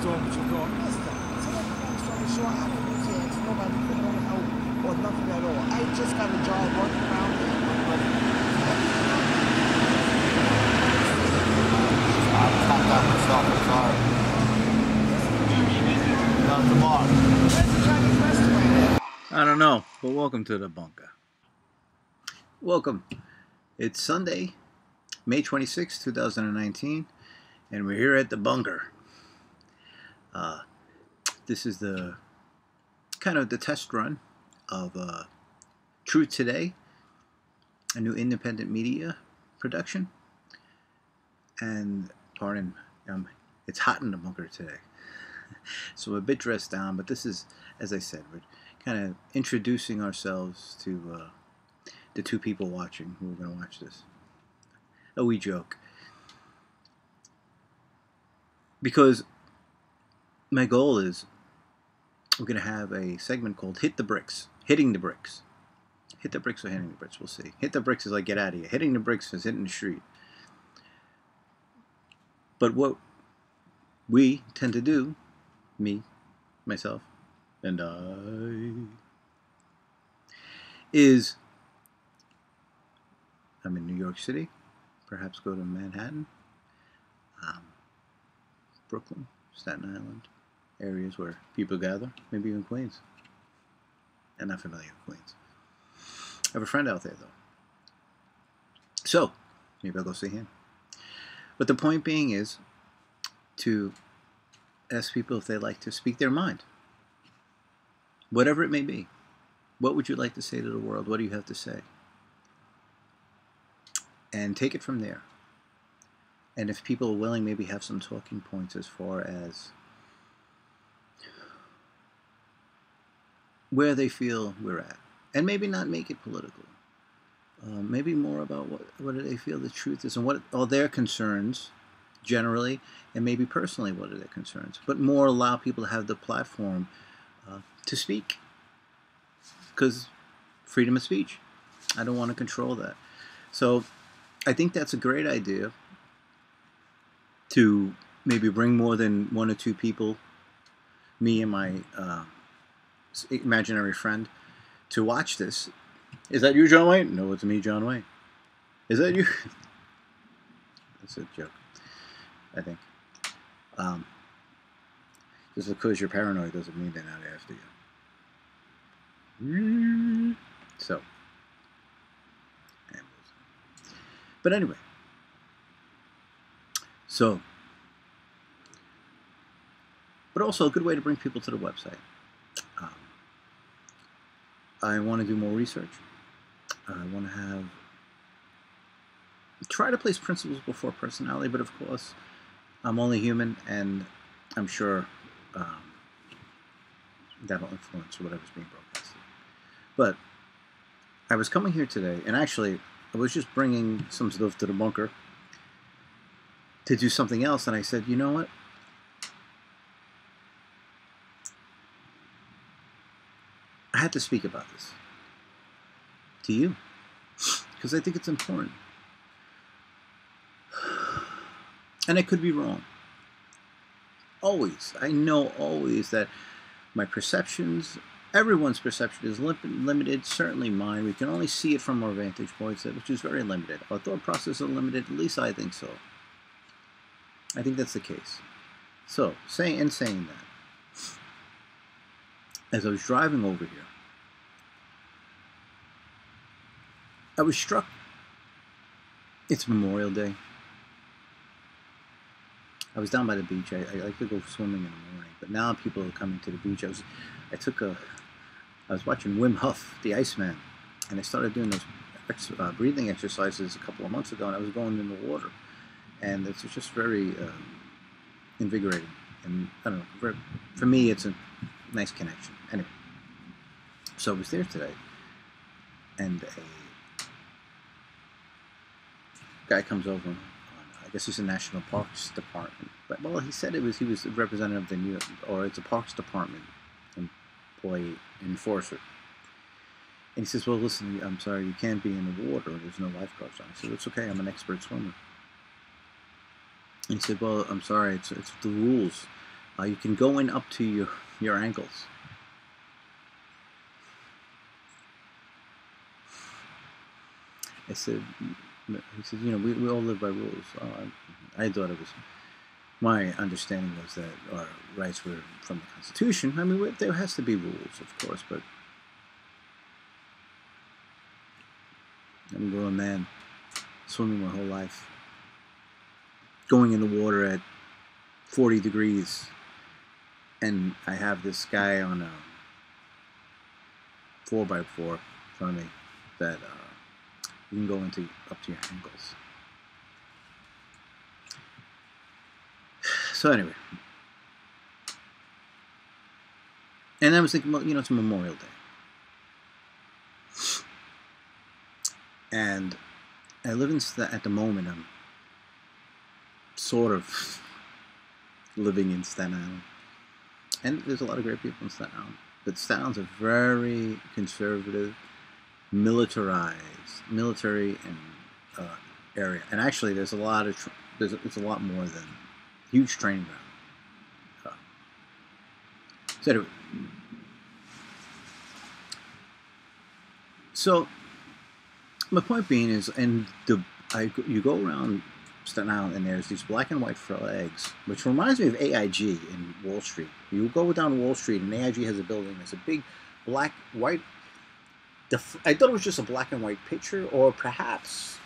Stormwatch will go, listen, so long story short, I can use it, nobody couldn't want to help or nothing at all. I just got a job working around it. I tapped out myself, I'm sorry. Not tomorrow. Where's the Chinese restaurant? I don't know, but welcome to the bunker. Welcome. It's Sunday, May 26, 2019, and we're here at the bunker. This is the kind of the test run of Truth Today, a new independent media production. And pardon, it's hot in the bunker today, so we're a bit dressed down. But this is, as I said, we're kind of introducing ourselves to the two people watching who are going to watch this. A wee joke, because my goal is we're going to have a segment called Hit the Bricks. Hitting the Bricks. Hit the bricks or hitting the bricks, we'll see. Hit the bricks is like get out of here. Hitting the bricks is hitting the street. But what we tend to do, me, myself, and I, is I'm in New York City, perhaps go to Manhattan, Brooklyn, Staten Island, areas where people gather, maybe even Queens. I'm not familiar with Queens. I have a friend out there, though. So, maybe I'll go see him. But the point being is to ask people if they like to speak their mind. Whatever it may be. What would you like to say to the world? What do you have to say? And take it from there. And if people are willing, maybe have some talking points as far as where they feel we're at. And maybe not make it political. Maybe more about what do they feel the truth is and what are their concerns generally, and maybe personally what are their concerns. But more allow people to have the platform to speak. Because freedom of speech. I don't want to control that. So I think that's a great idea to maybe bring more than one or two people, me and my imaginary friend, to watch this. Is that you, John Wayne? No, it's me, John Wayne. Is that you? That's a joke, I think. Just because you're paranoid doesn't mean they're not after you. So, but anyway, so, but also a good way to bring people to the website. I want to do more research. I want to try to place principles before personality, but of course, I'm only human, and I'm sure that'll influence whatever's being broadcasted. But I was coming here today, and actually, I was just bringing some stuff to the bunker to do something else, and I said, you know what? I had to speak about this to you because I think it's important. And I could be wrong. Always. I know always that my perceptions, everyone's perception is limited, certainly mine. We can only see it from our vantage points, which is very limited. Our thought process is limited, at least I think so. I think that's the case. So, saying that, as I was driving over here, I was struck. It's Memorial Day. I was down by the beach. I like to go swimming in the morning, but now people are coming to the beach. I was watching Wim Hof, the Iceman, and I started doing those breathing exercises a couple of months ago, and I was going in the water, and it's just very invigorating. And I don't know, for me, it's a nice connection. Anyway, so I was there today, and a guy comes over. I guess he's the National Parks Department. But, well, he said he was a representative of the New York, or it's a Parks Department employee, enforcer. And he says, well, listen, I'm sorry, you can't be in the water. There's no lifeguards on. I said, it's okay, I'm an expert swimmer. And he said, well, I'm sorry, it's the rules. You can go in up to your ankles. I said, he said, you know, we all live by rules. I thought it was, my understanding was that our rights were from the Constitution. I mean, there has to be rules, of course, but I'm a grown man, swimming my whole life, going in the water at 40 degrees, and I have this guy on a 4x4 in front of me that you can go into up to your ankles. So anyway, and I was thinking, well, you know, it's Memorial Day, and I live in at the moment. I'm sort of living in Staten Island, and there's a lot of great people in Staten Island, but Staten Island's a very conservative, military and area, and actually there's a lot of it's a lot more than huge training ground. So anyway, so my point being is, and you go around Staten Island and there's these black and white flags, which reminds me of AIG in Wall Street. You go down Wall Street and AIG has a building. There's a big black, white. I thought it was just a black and white picture, or perhaps,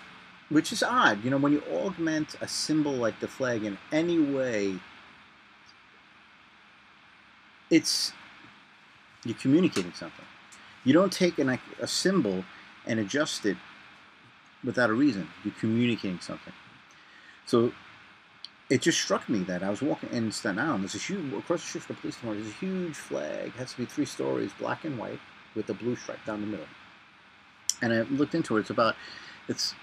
which is odd, you know, when you augment a symbol like the flag in any way, you're communicating something. You don't take a symbol and adjust it without a reason. You're communicating something. So it just struck me that I was walking in Staten Island. There's a huge, across the street from the police department, there's a huge flag. It has to be 3 stories, black and white, with a blue stripe down the middle. And I looked into it. It's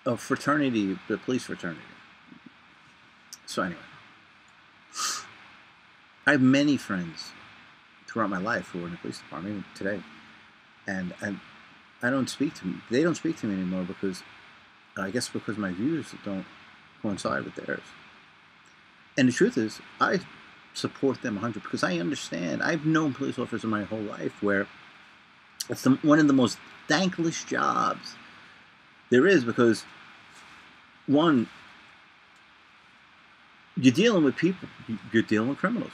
a fraternity, the police fraternity. So anyway, I have many friends throughout my life who are in the police department, even today, and I don't speak to them. They don't speak to me anymore because, I guess, because my views don't coincide with theirs. And the truth is, I support them 100% because I understand. I've known police officers my whole life where it's one of the most thankless jobs there is, because one, you're dealing with people, you're dealing with criminals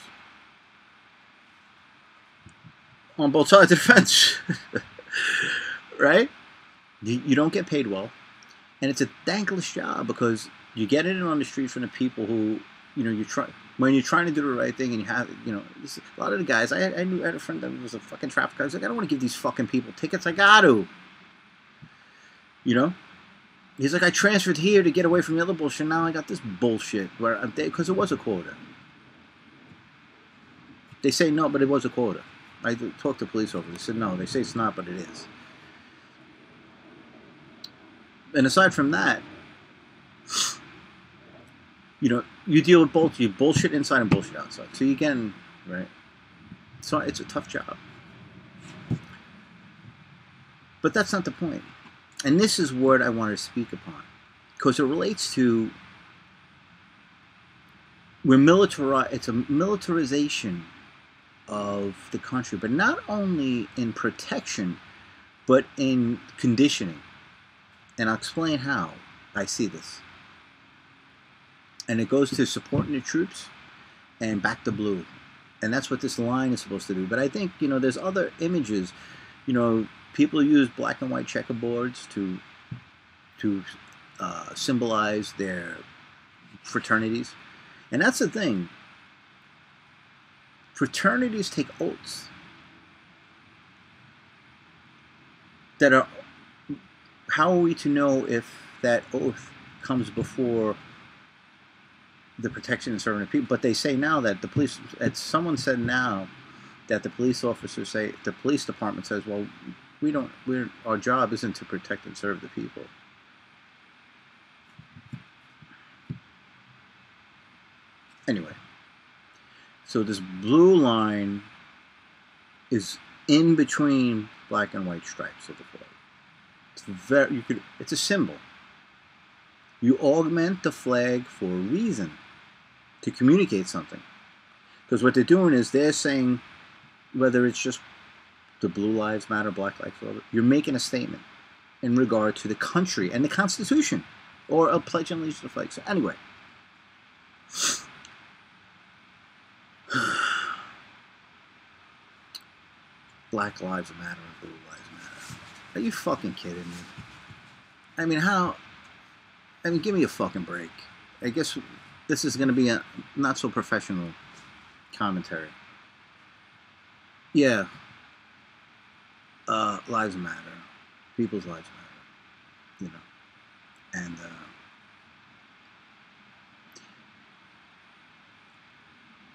on both sides of the fence, right? You don't get paid well, and it's a thankless job because you get it in on the street from the people who, you know, when you're trying to do the right thing, and you have, you know, a lot of the guys, I had a friend that was a fucking trafficker. I was like, I don't want to give these fucking people tickets. I got to. You know? He's like, I transferred here to get away from the other bullshit. Now I got this bullshit. Because it was a quota. They say no, but it was a quota. I talked to police officers. They said no. They say it's not, but it is. And aside from that, you know, you deal with both. You bullshit inside and bullshit outside. So you can, right? So it's a tough job. But that's not the point. And this is what I want to speak upon, because it relates to it's a militarization of the country, but not only in protection, but in conditioning. And I'll explain how I see this. And it goes to supporting the troops and back the blue. And that's what this line is supposed to do. But I think, you know, there's other images. You know, people use black and white checkerboards to symbolize their fraternities. And that's the thing. Fraternities take oaths that are... How are we to know if that oath comes before the protection and serving of people? But they say now that the police, someone said now that the police officers say, the police department says, well, our job isn't to protect and serve the people. Anyway, so this blue line is in between black and white stripes of the flag. It's a symbol. You augment the flag for a reason, to communicate something. Because what they're doing is they're saying, whether it's just the Blue Lives Matter, Black Lives Matter, you're making a statement in regard to the country and the Constitution, or a pledge of allegiance to the flag. So anyway, Black Lives Matter and Blue Lives Matter. Are you fucking kidding me? I mean, how? I mean, give me a fucking break. I guess this is going to be a not so professional commentary. Yeah. Lives matter. People's lives matter. You know. And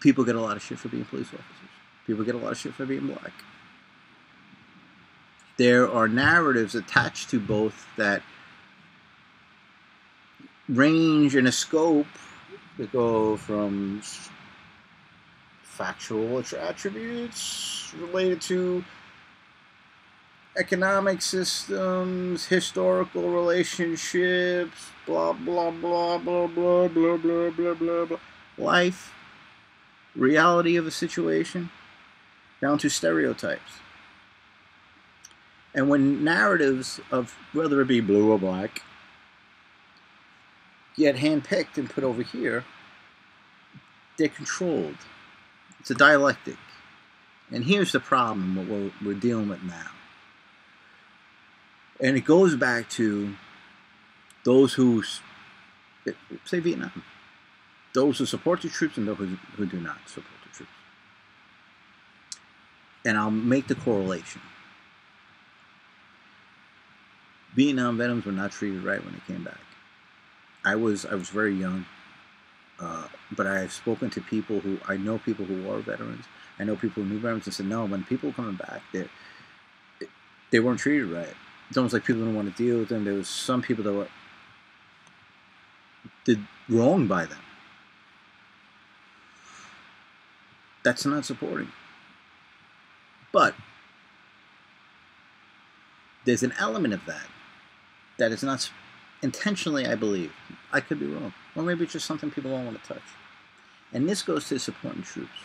people get a lot of shit for being police officers. People get a lot of shit for being black. There are narratives attached to both that range in a scope that go from factual attributes related to economic systems, historical relationships, blah, blah, blah, blah, blah, blah, blah, blah, blah, blah, life, reality of a situation, down to stereotypes. And when narratives of whether it be blue or black get handpicked and put over here, they're controlled. It's a dialectic. And here's the problem, what we're dealing with now. And it goes back to those who, say Vietnam, those who support the troops and those who do not support the troops. And I'll make the correlation. Vietnam veterans were not treated right when they came back. I was very young, but I have spoken to people who, I know people who are veterans. I know people who knew veterans and said, no, when people were coming back, they weren't treated right. It's almost like people didn't want to deal with them. There was some people that did wrong by them. That's not supporting. But there's an element of that is not intentionally, I believe. I could be wrong. Or maybe it's just something people don't want to touch. And this goes to supporting troops.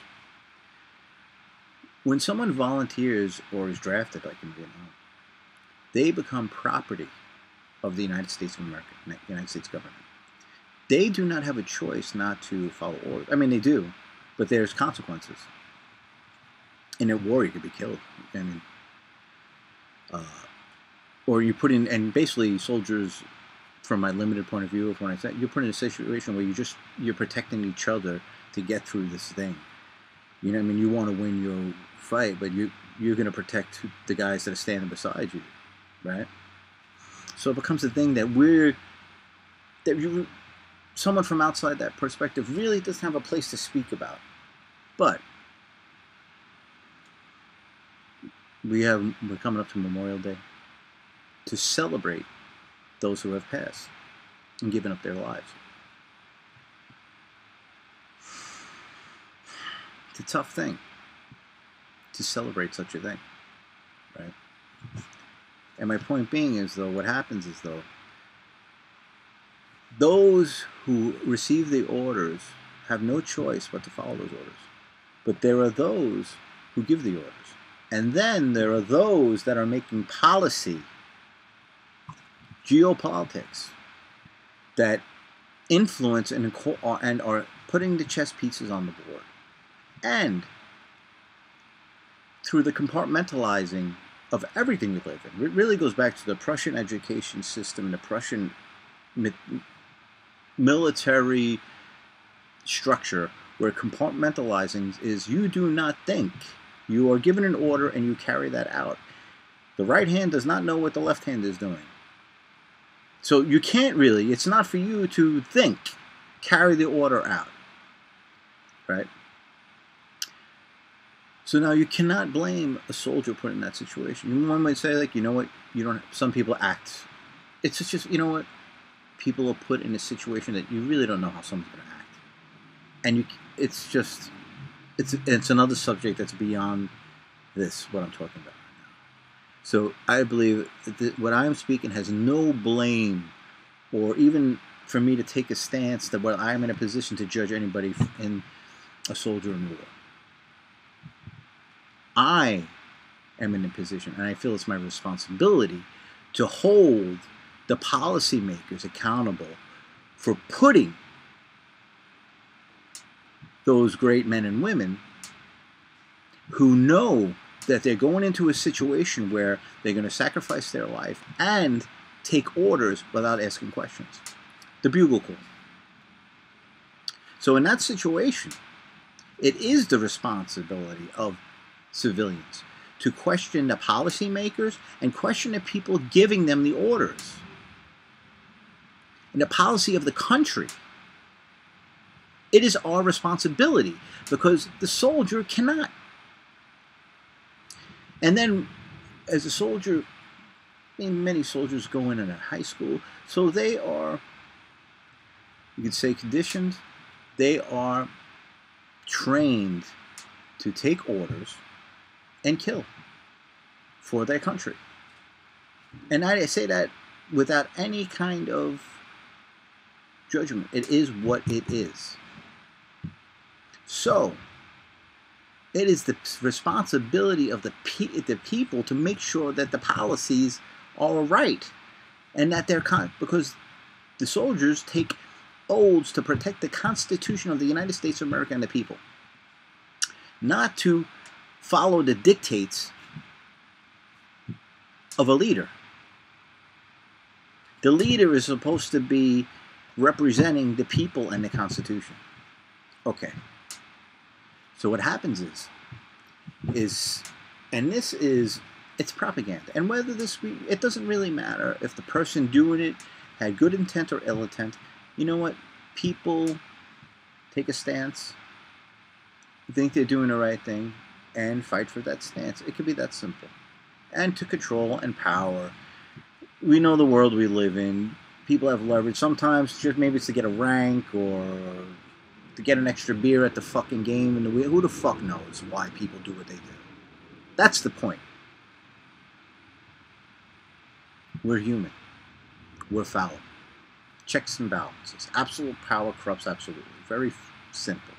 When someone volunteers or is drafted, like in Vietnam, they become property of the United States of America, the United States government. They do not have a choice not to follow orders. I mean, they do, but there's consequences. In a war, you could be killed. I mean, or you put in, and basically soldiers, from my limited point of view of when I said, you're put in a situation where you're protecting each other to get through this thing. You know what I mean? You want to win your fight, but you're going to protect the guys that are standing beside you, right? So it becomes a thing that someone from outside that perspective really doesn't have a place to speak about. But we're coming up to Memorial Day to celebrate those who have passed and given up their lives. It's a tough thing to celebrate such a thing, right? And my point being is, though, what happens is, though, those who receive the orders have no choice but to follow those orders. But there are those who give the orders. And then there are those that are making policy, geopolitics, that influence and are putting the chess pieces on the board. And through the compartmentalizing of everything we live in, it really goes back to the Prussian education system, the Prussian military structure, where compartmentalizing is you do not think. You are given an order and you carry that out. The right hand does not know what the left hand is doing. So you can't really, it's not for you to think, carry the order out, right? So now you cannot blame a soldier put in that situation. One might say, like, you know what, some people act. It's just, you know what, people are put in a situation that you really don't know how someone's going to act. And it's another subject that's beyond this, what I'm talking about. So I believe that what I'm speaking has no blame, or even for me to take a stance that I'm in a position to judge anybody in a soldier in war. I am in a position, and I feel it's my responsibility to hold the policymakers accountable for putting those great men and women who know that they're going into a situation where they're going to sacrifice their life and take orders without asking questions. The bugle call. So in that situation, it is the responsibility of civilians to question the policymakers and question the people giving them the orders and the policy of the country. It is our responsibility because the soldier cannot. And then as a soldier, I mean, many soldiers go in at high school, so they are, you could say, conditioned. They are trained to take orders and kill for their country. And I say that without any kind of judgment. It is what it is. So, it is the responsibility of the people to make sure that the policies are right and that they're because the soldiers take oaths to protect the Constitution of the United States of America and the people, not to follow the dictates of a leader. The leader is supposed to be representing the people and the Constitution. Okay. So what happens is, and this is, it's propaganda. And whether it doesn't really matter if the person doing it had good intent or ill intent. You know what? People take a stance, think they're doing the right thing, and fight for that stance. It could be that simple. And to control and power. We know the world we live in. People have leverage. Sometimes just maybe it's to get a rank or to get an extra beer at the fucking game. And who the fuck knows why people do what they do? That's the point. We're human. We're fallible. Checks and balances. Absolute power corrupts absolutely. Very simple.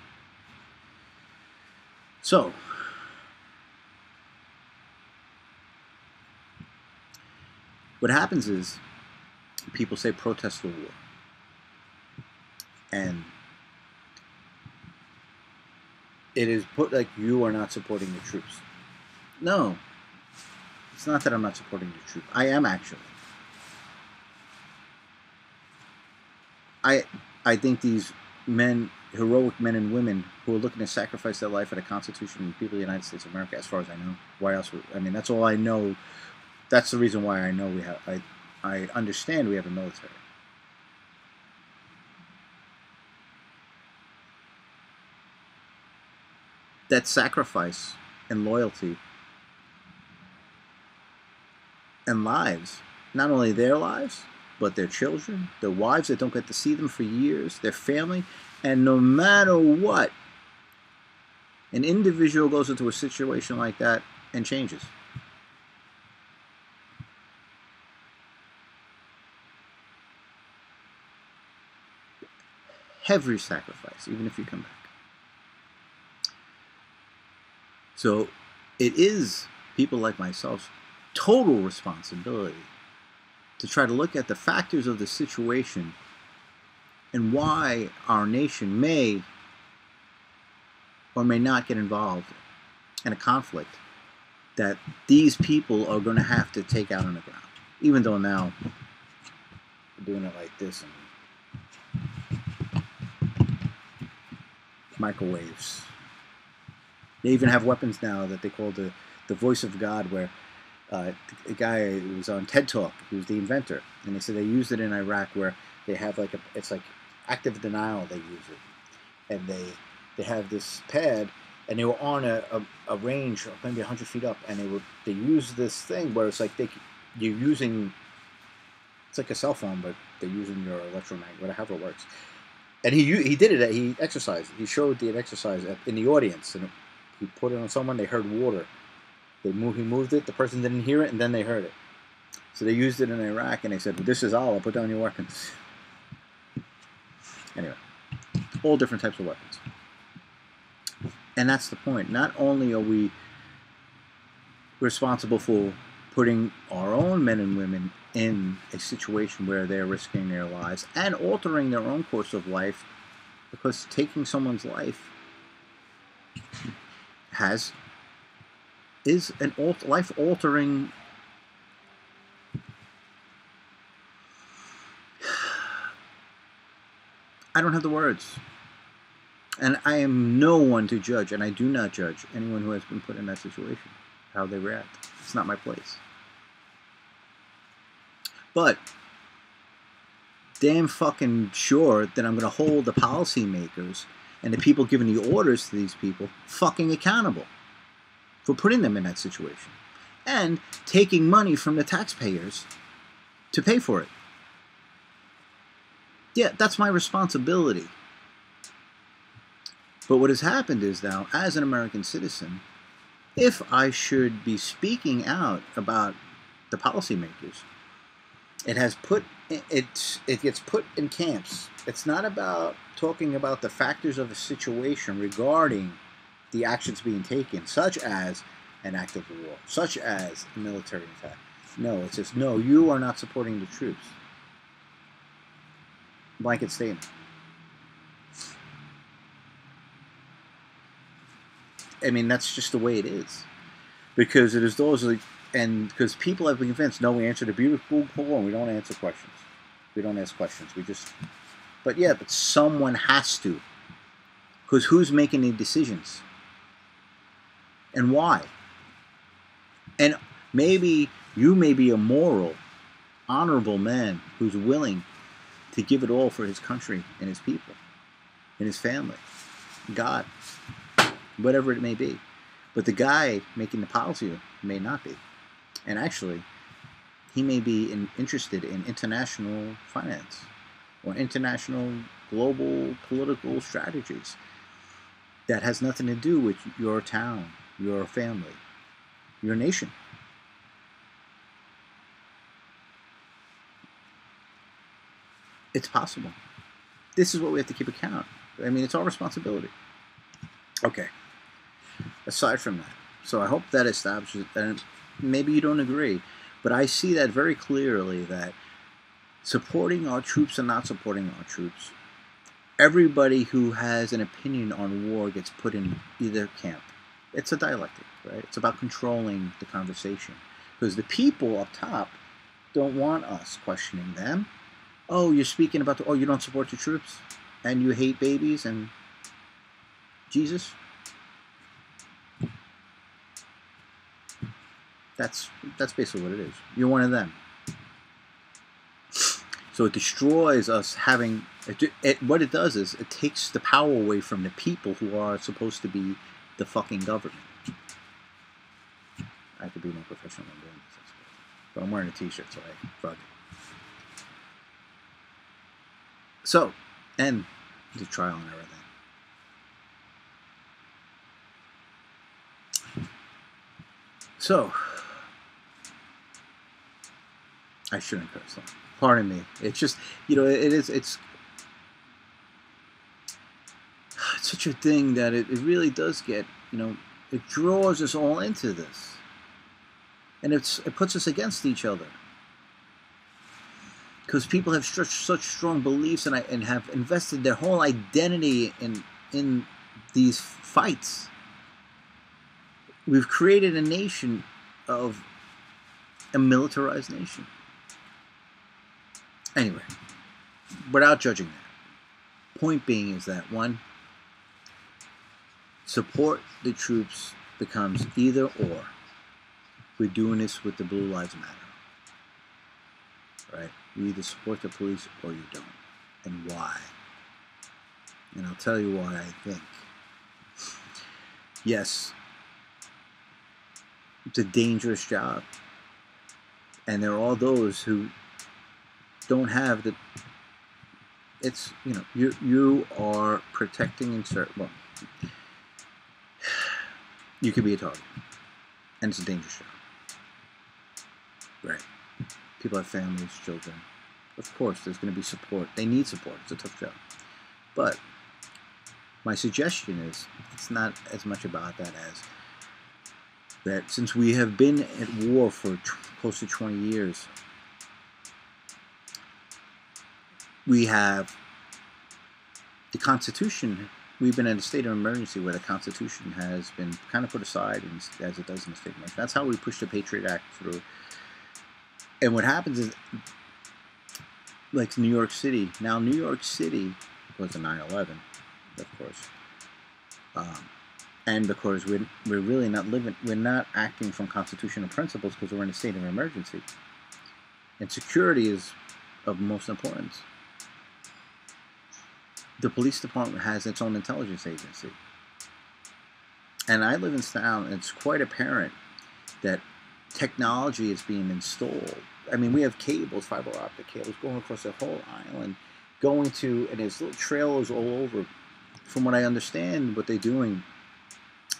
So, what happens is people say protest the war. And it is put like you are not supporting the troops. No. It's not that I'm not supporting the troops. I am actually. I think these men, heroic men and women who are looking to sacrifice their life for the Constitution and the people of the United States of America, as far as I know. Why else would, I mean, that's all I know. That's the reason why I know we have, I understand we have a military. That sacrifice and loyalty and lives, not only their lives, but their children, their wives that don't get to see them for years, their family, and no matter what, an individual goes into a situation like that and changes. Heavy sacrifice, even if you come back. So it is people like myself's total responsibility to try to look at the factors of the situation and why our nation may or may not get involved in a conflict that these people are going to have to take out on the ground. Even though now we're doing it like this and microwaves. They even have weapons now that they call the voice of God, where a guy who was on TED Talk, he was the inventor, and they said they used it in Iraq, where they have like it's like active denial. They use it, and they have this pad, and they were on a range of maybe 100 feet up, and they use this thing where it's like you're using, it's like a cell phone, but they're using your electromagnet, whatever it works. And he did it. He exercised. He showed the exercise in the audience, and he put it on someone. They heard water. He moved it. The person didn't hear it, and then they heard it. So they used it in Iraq, and they said, well, "This is Allah. Put down your weapons." Anyway, all different types of weapons, and that's the point. Not only are we responsible for putting our own men and women in a situation where they're risking their lives and altering their own course of life, because taking someone's life is an life-altering. I don't have the words. And I am no one to judge, and I do not judge anyone who has been put in that situation, how they react. It's not my place. But damn fucking sure that I'm going to hold the policymakers and the people giving the orders to these people fucking accountable for putting them in that situation and taking money from the taxpayers to pay for it. Yeah, that's my responsibility. But what has happened is now, as an American citizen, if I should be speaking out about the policymakers, it gets put in camps. It's not about talking about the factors of a situation regarding the actions being taken, such as an act of war, such as a military attack. No, it says, no, you are not supporting the troops. Blanket statement. I mean, that's just the way it is. Because it is those, and because people have been convinced, no, we answer the beautiful pool and we don't answer questions. We don't ask questions. But yeah, but someone has to. Because who's making the decisions? And why? And maybe you may be a moral, honorable man who's willing to give it all for his country and his people and his family, God, whatever it may be. But the guy making the policy may not be. And actually, he may be interested in international finance or international global political strategies that has nothing to do with your town, your family, your nation. It's possible. This is what we have to keep account. I mean, it's our responsibility. Okay. Aside from that, so I hope that establishes, and maybe you don't agree, but I see that very clearly, that supporting our troops and not supporting our troops, everybody who has an opinion on war gets put in either camp. It's a dialectic, right? It's about controlling the conversation. Because the people up top don't want us questioning them. Oh, you're speaking about you don't support the troops and you hate babies and Jesus? That's basically what it is. You're one of them. So it destroys us having... what it does is it takes the power away from the people who are supposed to be the fucking government. I have to be more professional than doing this, I suppose. But I'm wearing a t-shirt, so I fuck it. So, and the trial and everything. So, I shouldn't curse though. Pardon me. It's just, it's such a thing that it really does get, it draws us all into this. And it puts us against each other. Because people have such strong beliefs and have invested their whole identity in these fights. We've created a nation of a militarized nation. Anyway, without judging that, point being is that, one, support the troops becomes either or. We're doing this with the Blue Lives Matter. Right? You either support the police or you don't. And why? And I'll tell you why I think. Yes, it's a dangerous job. And there are all those who don't have the... It's, you are protecting and well, you could be a target. And it's a dangerous job. Right. People have families, children. Of course, there's going to be support. They need support. It's a tough job. But my suggestion is, it's not as much about that as that since we have been at war for close to 20 years, we have the Constitution. We've been in a state of emergency where the Constitution has been kind of put aside, as it does in the state of emergency. That's how we push the Patriot Act through. And what happens is, like New York City. Now, New York City was a 9/11, of course. And because we're really not we're not acting from constitutional principles because we're in a state of emergency. And security is of most importance. The police department has its own intelligence agency. And I live in town, and it's quite apparent that technology is being installed. I mean, we have cables, fiber optic cables, going across the whole island, and there's little trailers all over. From what I understand, what they're doing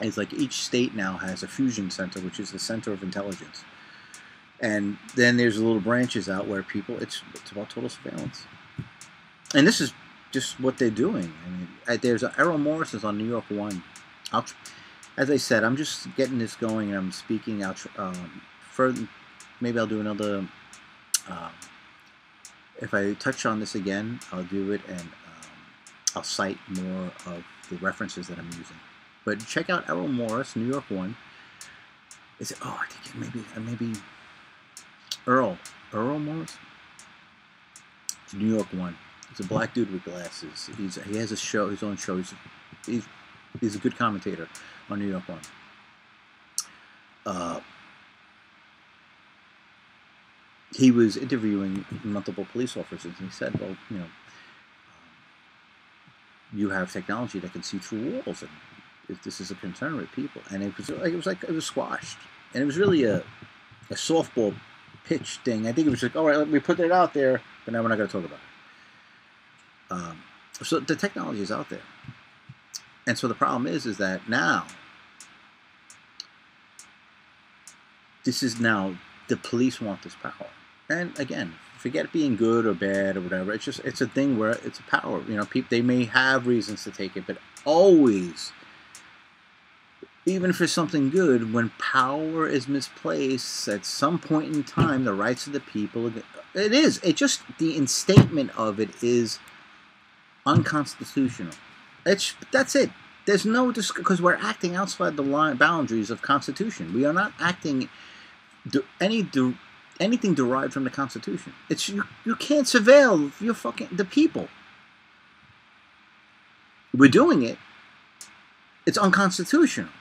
is like each state now has a fusion center, which is the center of intelligence. And then there's little branches out where it's about total surveillance. And this is just what they're doing. I mean, there's Errol Morris is on New York One. As I said, I'm just getting this going, and I'm speaking out further. Maybe I'll do another. If I touch on this again, I'll do it, and I'll cite more of the references that I'm using. But check out Errol Morris, New York One. Is it? Oh, I think maybe Earl Morris. It's New York One. He's a black dude with glasses. He has his own show. He's a good commentator on New York One. He was interviewing multiple police officers, and he said, "Well, you have technology that can see through walls, and if this is a concern with people." And it was squashed, and it was really a softball pitch thing. I think it was like, all right, we put it out there, but now we're not going to talk about it. So the technology is out there, and so the problem is that now the police want this power. And again, forget being good or bad or whatever. It's a thing where it's a power. They may have reasons to take it, but always, even if it's something good, when power is misplaced at some point in time, the rights of the people, the instatement of it is unconstitutional. That's it. There's no because we're acting outside the boundaries of Constitution. We are not acting anything derived from the Constitution. It's you can't surveil the people. We're doing it. It's unconstitutional.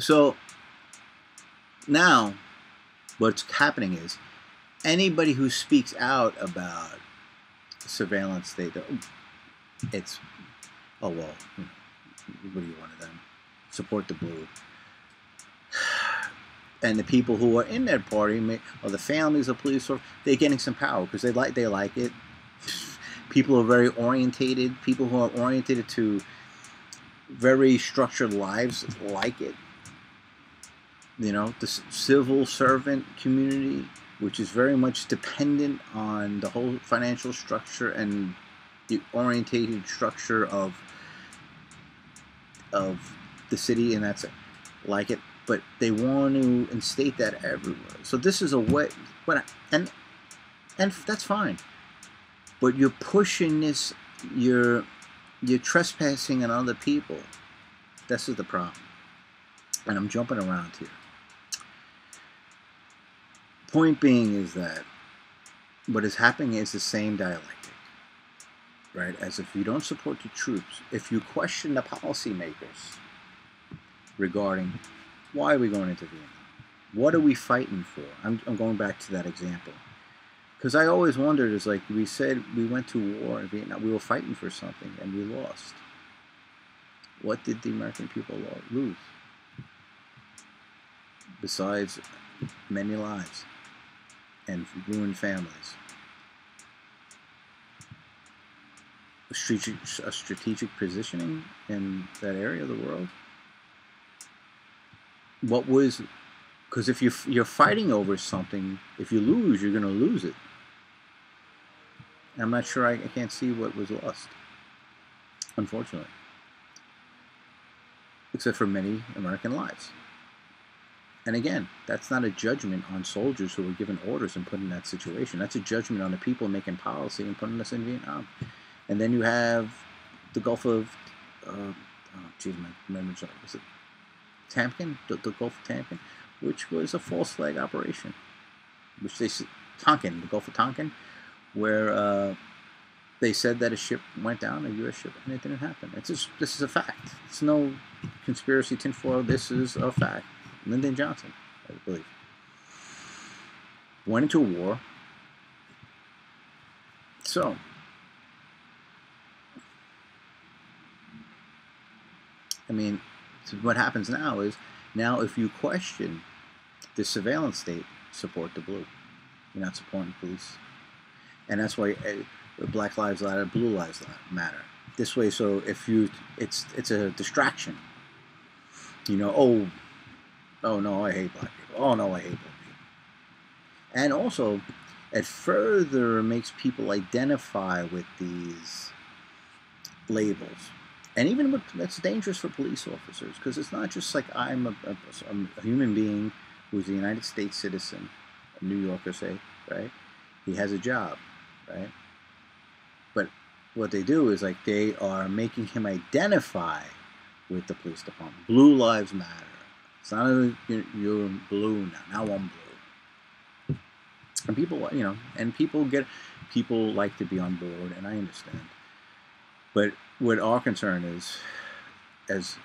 So now what's happening is anybody who speaks out about surveillance, it's, oh, well, what do you want of them? Support the blue. And the people who are in that party, or the families of police, they're getting some power because they like it. People are very orientated. People who are oriented to very structured lives like it. The civil servant community, which is very much dependent on the whole financial structure and the orientated structure of the city, and that's it, like it. But they want to instate that everywhere. So this is a way, and that's fine. But you're pushing this, you're trespassing on other people. This is the problem. And I'm jumping around here. Point being is that what is happening is the same dialectic, right? As if you don't support the troops, if you question the policymakers regarding why are we going into Vietnam, what are we fighting for? I'm going back to that example because I always wondered, is like we said, we went to war in Vietnam, we were fighting for something and we lost. What did the American people lose? Besides many lives and ruined families. A strategic positioning in that area of the world. What was, because if you're fighting over something, if you lose, you're going to lose it. I'm not sure, I can't see what was lost. unfortunately. Except for many American lives. And again, that's not a judgment on soldiers who were given orders and put in that situation. That's a judgment on the people making policy and putting us in Vietnam. And then you have the Gulf of, my memory's not, was it Tonkin? The Gulf of Tonkin, which was a false flag operation. Which they, Tonkin, the Gulf of Tonkin, where they said that a ship went down, a U.S. ship, and it didn't happen. It's just, this is a fact. It's no conspiracy tinfoil. This is a fact. Lyndon Johnson, I believe, went into war. So, I mean, so what happens now is, now if you question the surveillance state, support the blue. You're not supporting police. And that's why Black Lives Matter, Blue Lives Matter. This way, so if you, it's a distraction. You know, oh no, I hate black people. Oh no, I hate black people. And also, it further makes people identify with these labels. And even with, that's dangerous for police officers, because it's not just like I'm a human being who's a United States citizen, a New Yorker, say, right? He has a job, right? But what they do is like they are making him identify with the police department. Blue Lives Matter. It's not you're blue now. Now I'm blue. And people, you know, and people like to be on board, and I understand. But what our concern is, as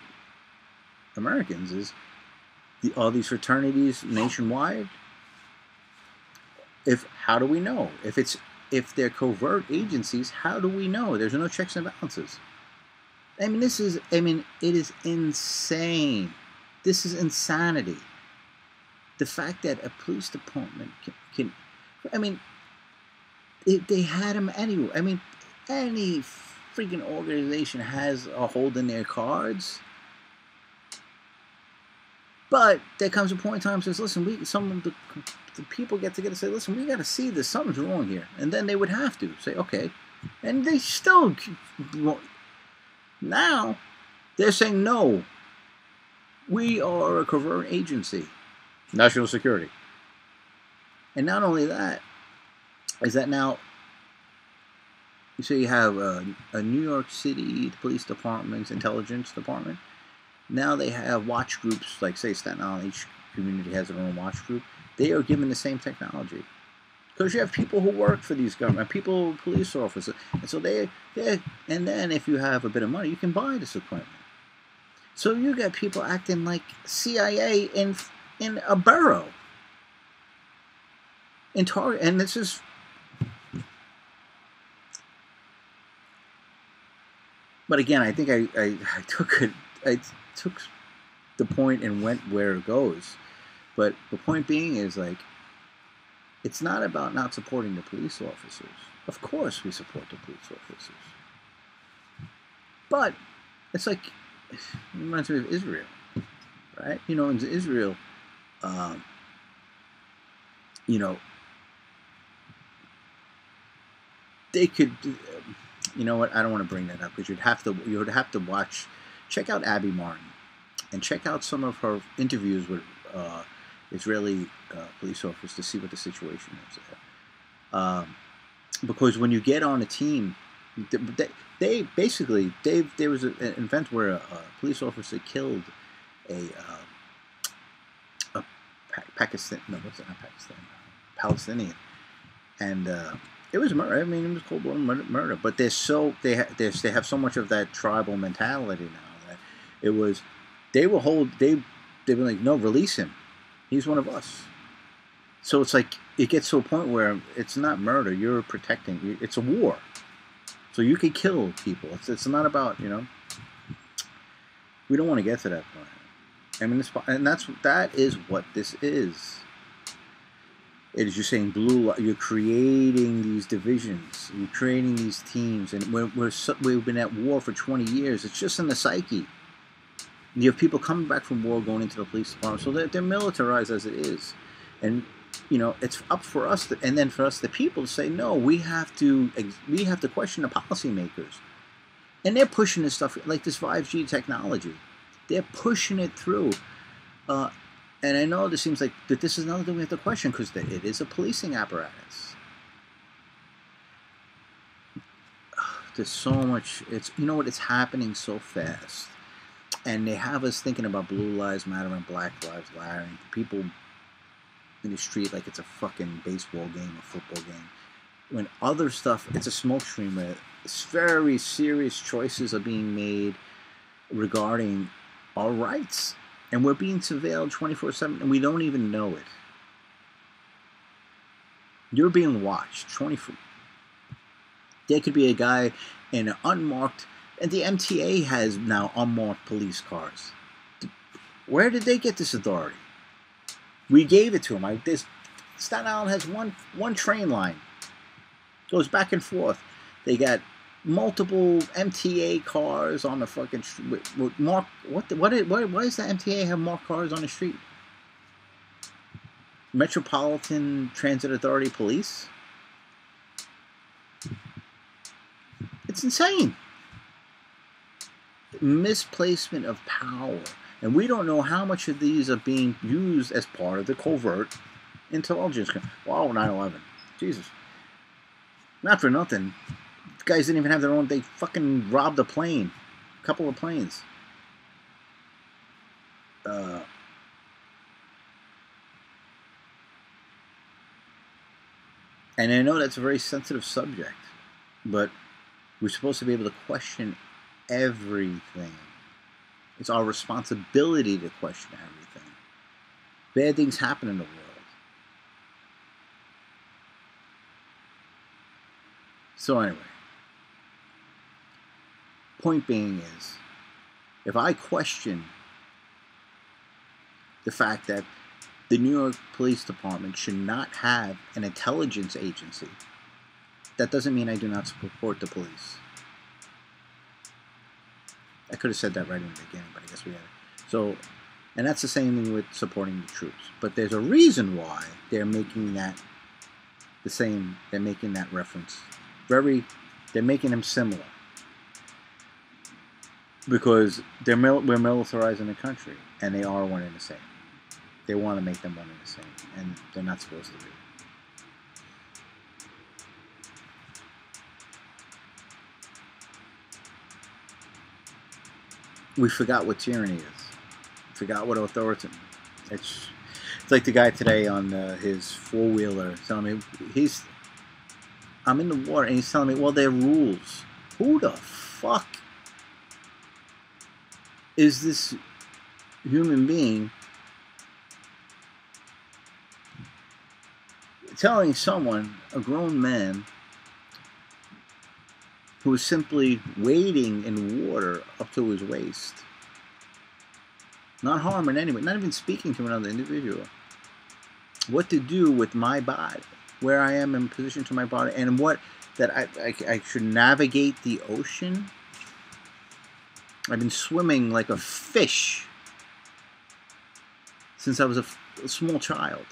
Americans, is all these fraternities nationwide. How do we know? If they're covert agencies, how do we know? There's no checks and balances. I mean, it is insane. This is insanity. The fact that a police department can I mean, they had him anyway. I mean, any freaking organization has a hold in their cards. But there comes a point in time says, listen, some of the people get together and say, listen, we got to see this. Something's wrong here. And then they would have to say, okay. And they still won't. Now, they're saying, no, we are a covert agency. National security. And not only that, is that now, so you have a New York City Police Department's intelligence department. Now they have watch groups, like say Staten Island, each community has their own watch group. They are given the same technology. Because you have people who work for these government, people, police officers. And so and then if you have a bit of money, you can buy this equipment. So you got people acting like CIA in a borough. In Target, and this is, but again, I think I took the point and went where it goes. But the point being is, like, it's not about not supporting the police officers. Of course we support the police officers. But it's like, it reminds me of Israel, right? You know, in Israel, you know, they could, you know what? I don't want to bring that up because you would have to watch, check out Abby Martin, and check out some of her interviews with Israeli police officers to see what the situation is there. Because when you get on a team, they basically there was an event where a police officer killed a Palestinian, and it was murder. I mean, it was cold-blooded murder. But they have so much of that tribal mentality now that it was they were like, no, release him. He's one of us. So it's like it gets to a point where it's not murder. You're protecting. It's a war. So you can kill people. It's not about, you know. We don't want to get to that point. I mean, that is what this is. It is, you're saying you're creating these divisions, you're creating these teams, and we've been at war for 20 years. It's just in the psyche. You have people coming back from war going into the police department, so they're militarized as it is, and you know it's up for us, and then for us, the people, to say no. We have to question the policymakers. And they're pushing this stuff, like this 5G technology. They're pushing it through. And I know this seems like that this is another thing we have to question, because it is a policing apparatus. There's so much, it's, you know what, it's happening so fast. And they have us thinking about Blue Lives Matter and Black Lives Matter, and people in the street like it's a fucking baseball game or football game. When other stuff, it's a smokescreen where very serious choices are being made regarding our rights. And we're being surveilled 24/7 and we don't even know it. You're being watched 24. There could be a guy in an unmarked, and the MTA has now unmarked police cars. Where did they get this authority? We gave it to them. Staten Island has one train line. Goes back and forth. They got multiple MTA cars on the fucking street. Why does the MTA have more cars on the street? Metropolitan Transit Authority Police? It's insane. Misplacement of power. And we don't know how much of these are being used as part of the covert intelligence. Wow, 9/11. Jesus. Not for nothing. Guys didn't even have their own. They fucking robbed a plane. A couple of planes. And I know that's a very sensitive subject, but we're supposed to be able to question everything. It's our responsibility to question everything. Bad things happen in the world. So anyway, point being is, if I question the fact that the New York Police Department should not have an intelligence agency, that doesn't mean I do not support the police. I could have said that right in the beginning, but I guess we had it. So, and that's the same thing with supporting the troops. But there's a reason why they're making that the same. They're making that reference. They're making them similar. Because we're militarizing the country, and they are one and the same. They want to make them one and the same, and they're not supposed to be. We forgot what tyranny is. Forgot what authority. It's like the guy today on his four-wheeler telling me I'm in the water, and he's telling me, well, there are rules. Who the fuck is this human being telling someone, a grown man, who is simply wading in water up to his waist, not harming anyone, not even speaking to another individual, what to do with my body, where I am in position to my body, and what, that I should navigate the ocean? I've been swimming like a fish since I was a small child.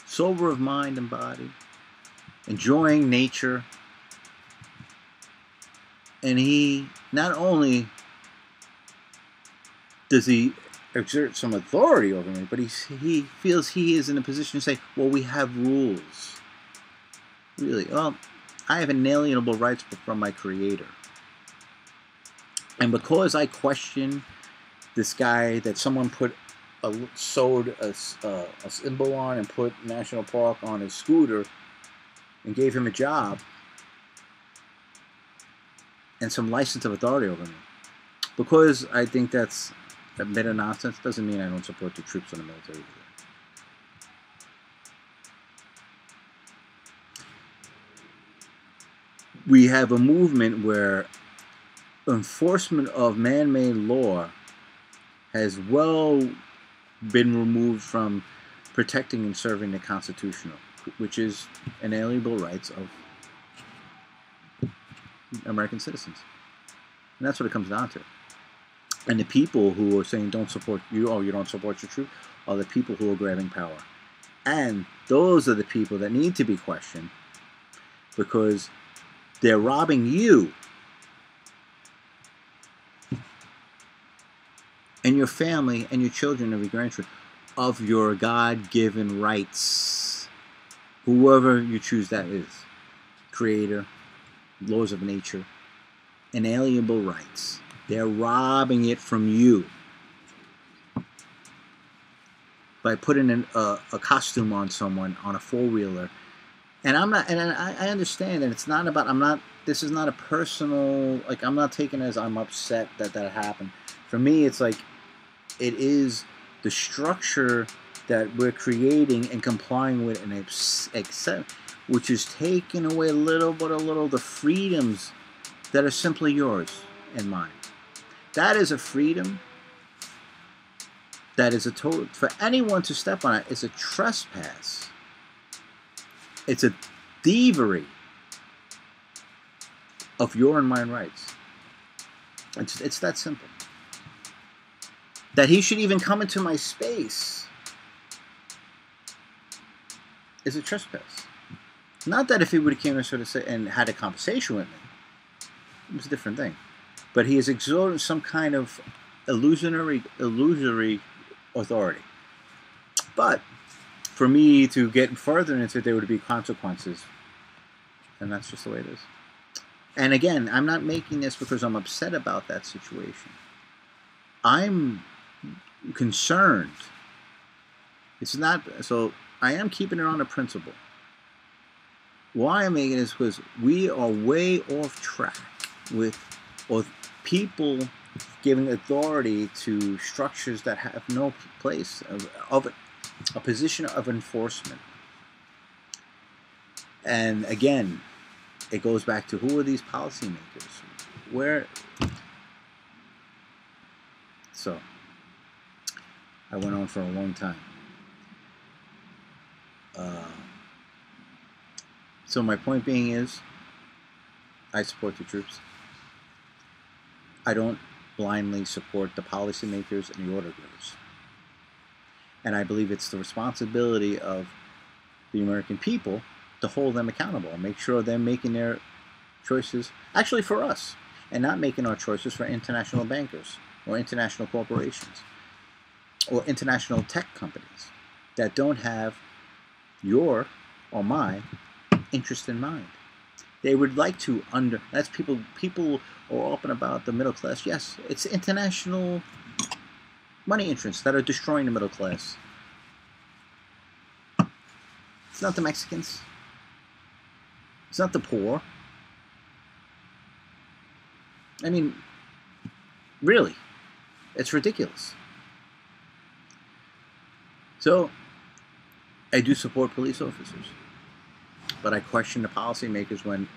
Sober of mind and body, enjoying nature, and he not only does he exert some authority over me, but he feels he is in a position to say, well, we have rules. Really? Well, I have inalienable rights from my Creator. And because I question this guy that someone sewed a symbol on and put National Park on his scooter and gave him a job and some license of authority over me, because I think that's a bit of nonsense, doesn't mean I don't support the troops in the military either. We have a movement where enforcement of man-made law has well been removed from protecting and serving the constitutional, which is inalienable rights of American citizens. And that's what it comes down to. And the people who are saying don't support you, oh, you don't support your troops, are the people who are grabbing power. And those are the people that need to be questioned. because they're robbing you and your family and your children and your grandchildren of your God-given rights. Whoever you choose that is. Creator, laws of nature, inalienable rights. They're robbing it from you by putting a costume on someone on a four-wheeler. And I'm not, and I understand that it's not about, this is not a personal, like, I'm not taking it as I'm upset that that happened. For me, it's like, it is the structure that we're creating and complying with and accept, which is taking away a little the freedoms that are simply yours and mine. That is a freedom. That is a total, for anyone to step on it, is a trespass. It's a thievery of your and mine rights. It's that simple. That he should even come into my space is a trespass. Not that if he would have came and sort of said and had a conversation with me, it was a different thing. But he has exerted some kind of illusory authority. But for me to get further into it, there would be consequences. And that's just the way it is. And again, I'm not making this because I'm upset about that situation. I'm concerned. It's not, so I am keeping it on a principle. Why I'm making this because we are way off track with people giving authority to structures that have no place of a position of enforcement. And again, it goes back to who are these policymakers? Where? So, I went on for a long time. So my point being is, I support the troops. I don't blindly support the policymakers and the order givers. And I believe it's the responsibility of the American people to hold them accountable and make sure they're making their choices, actually for us, and not making our choices for international bankers or international corporations or international tech companies that don't have your or my interest in mind. They would like to that's people are open about the middle class. Yes, it's international money interests that are destroying the middle class. It's not the Mexicans. It's not the poor. I mean, really, it's ridiculous. So, I do support police officers, but I question the policymakers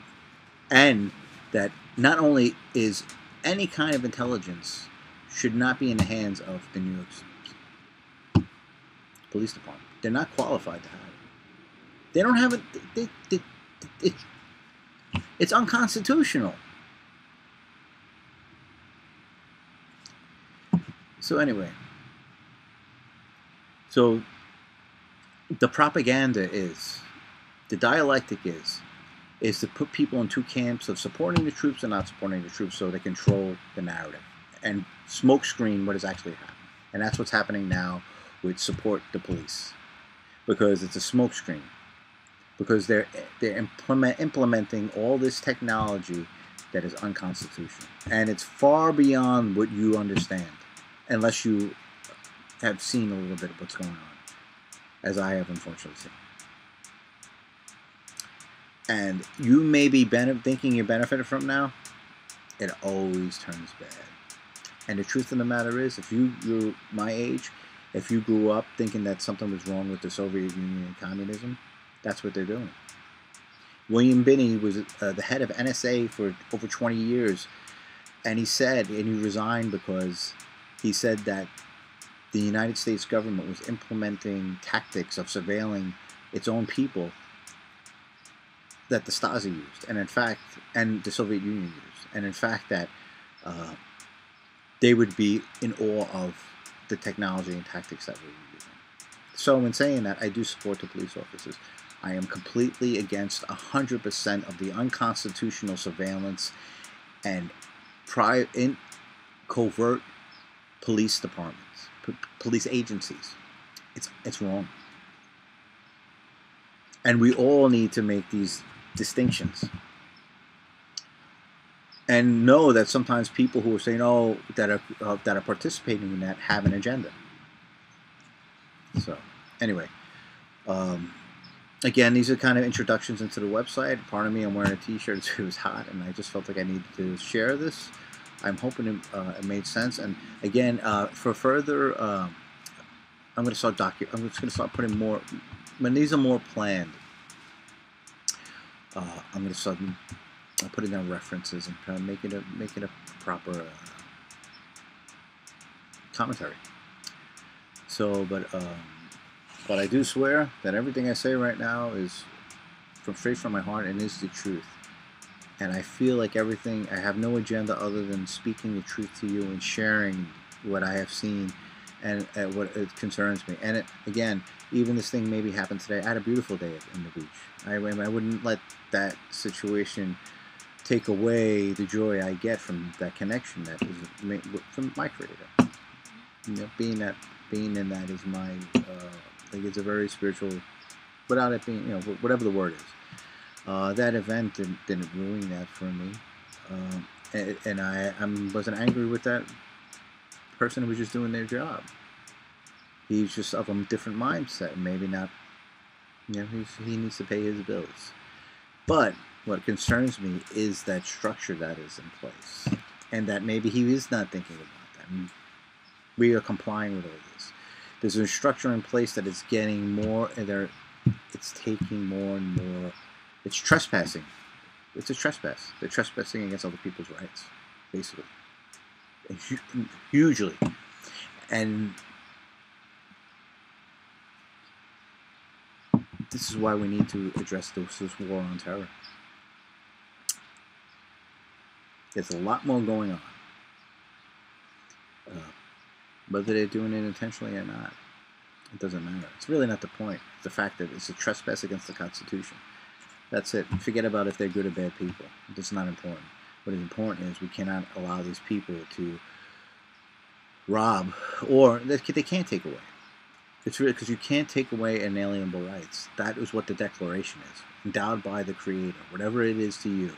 and that not only is any kind of intelligence should not be in the hands of the New York Police Department. They're not qualified to have it. They don't have it. It's unconstitutional. So anyway, so the propaganda is, the dialectic is to put people in two camps of supporting the troops and not supporting the troops so they control the narrative and smokescreen what is actually happening. And that's what's happening now with support the police, because it's a smokescreen, because they're implementing all this technology that is unconstitutional, and it's far beyond what you understand, unless you have seen a little bit of what's going on, as I have unfortunately seen. And you may be thinking you benefited from now, it always turns bad. And the truth of the matter is, if you're my age, if you grew up thinking that something was wrong with the Soviet Union and communism, that's what they're doing. William Binney was the head of NSA for over 20 years, and he resigned because he said that the United States government was implementing tactics of surveilling its own people that the Stasi used, and in fact, and the Soviet Union used, and in fact that they would be in awe of the technology and tactics that we were using. So in saying that, I do support the police officers. I am completely against 100% of the unconstitutional surveillance and covert police departments, police agencies. It's wrong. And we all need to make these distinctions. And know that sometimes people who are saying, "Oh, that are participating in that," have an agenda. So, anyway, again, these are kind of introductions into the website. Pardon me, I'm wearing a T-shirt. It was hot, and I just felt like I needed to share this. I'm hoping it made sense. And again, for further, I'm going to start I'm just going to start putting more. When these are more planned, I'm going to start putting down references and kind of make it a proper commentary. So, but I do swear that everything I say right now is straight from my heart and is the truth. And I feel like everything, I have no agenda other than speaking the truth to you and sharing what I have seen and what it concerns me. And again, even this thing maybe happened today. I had a beautiful day in the beach. I wouldn't let that situation take away the joy I get from that connection that is from my Creator. You know, being in that is my, I think it's a very spiritual, without it being, you know, whatever the word is. That event didn't ruin that for me, and I wasn't angry with that person who was just doing their job. He's just of a different mindset, maybe not, you know, he needs to pay his bills. But what concerns me is that structure that is in place, and that maybe he is not thinking about that. And we are complying with all this. There's a structure in place that is getting more, and it's taking more and more. It's trespassing. It's a trespass. They're trespassing against other people's rights, basically, hugely. And this is why we need to address this war on terror. There's a lot more going on. Whether they're doing it intentionally or not, it doesn't matter. It's really not the point. It's the fact that it's a trespass against the Constitution. That's it. Forget about if they're good or bad people. It's not important. What is important is we cannot allow these people to rob, or they can't take away. It's really because you can't take away inalienable rights. That is what the Declaration is, endowed by the Creator, whatever it is to you.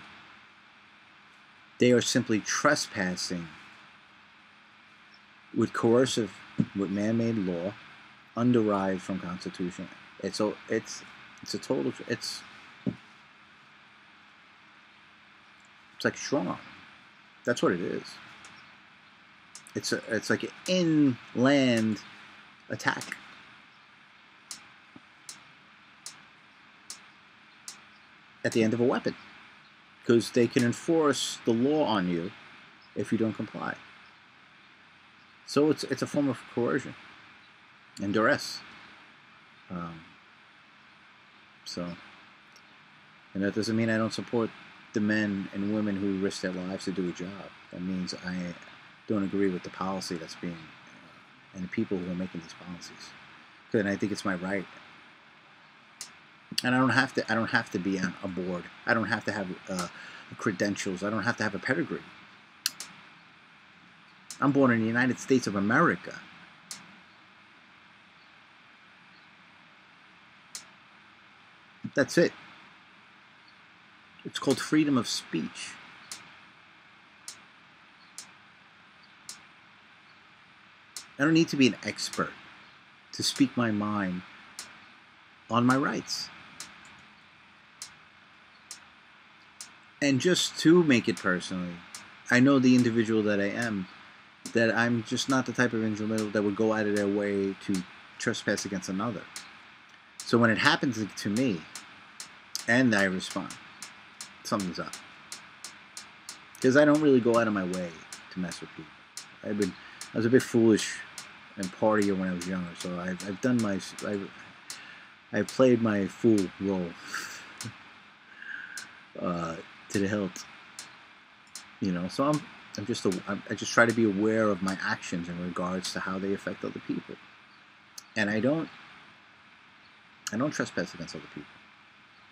They are simply trespassing with coercive, with man-made law, underived from Constitution. It's like strong arm. That's what it is. It's like an inland attack. At the end of a weapon, because they can enforce the law on you if you don't comply. So it's a form of coercion and duress. And that doesn't mean I don't support the men and women who risk their lives to do a job. That means I don't agree with the policy that's being and the people who are making these policies. And I think it's my right. And I don't have to be on a board. I don't have to have credentials. I don't have to have a pedigree. I'm born in the United States of America. That's it. It's called freedom of speech. I don't need to be an expert to speak my mind on my rights. And just to make it personally, I know the individual that I am, that I'm just not the type of individual that would go out of their way to trespass against another. So when it happens to me, and I respond, something's up. Because I don't really go out of my way to mess with people. I was a bit foolish and partier when I was younger, so I've played my fool role to the hilt. You know, so I just try to be aware of my actions in regards to how they affect other people. And I don't I don't trespass against other people.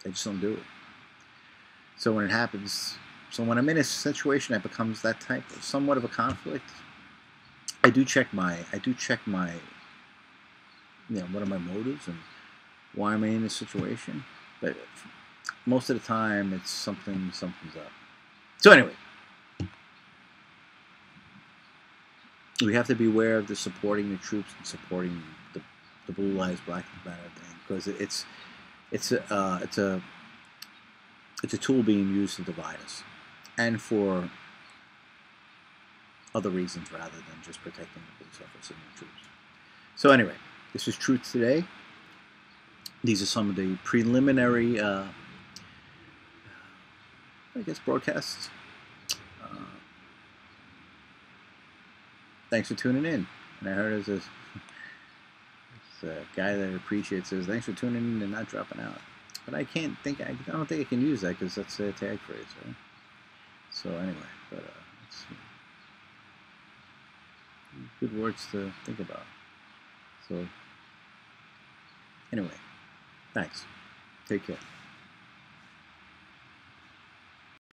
I just don't do it. So when it happens, so when I'm in a situation that becomes that type of somewhat of a conflict, I do check my, what are my motives and why am I in this situation? But most of the time, it's something's up. So anyway, we have to be aware of the supporting the troops and supporting the Blue Lives Black Matter thing, because it's a tool being used to divide us, and for other reasons rather than just protecting the police officers and the troops. So anyway, this is Truth Today. These are some of the preliminary, broadcasts. Thanks for tuning in. And I heard there's this guy that appreciates says, thanks for tuning in and not dropping out. But I don't think I can use that because that's a tag phrase, right? So anyway, but it's good words to think about. So anyway, thanks. Take care.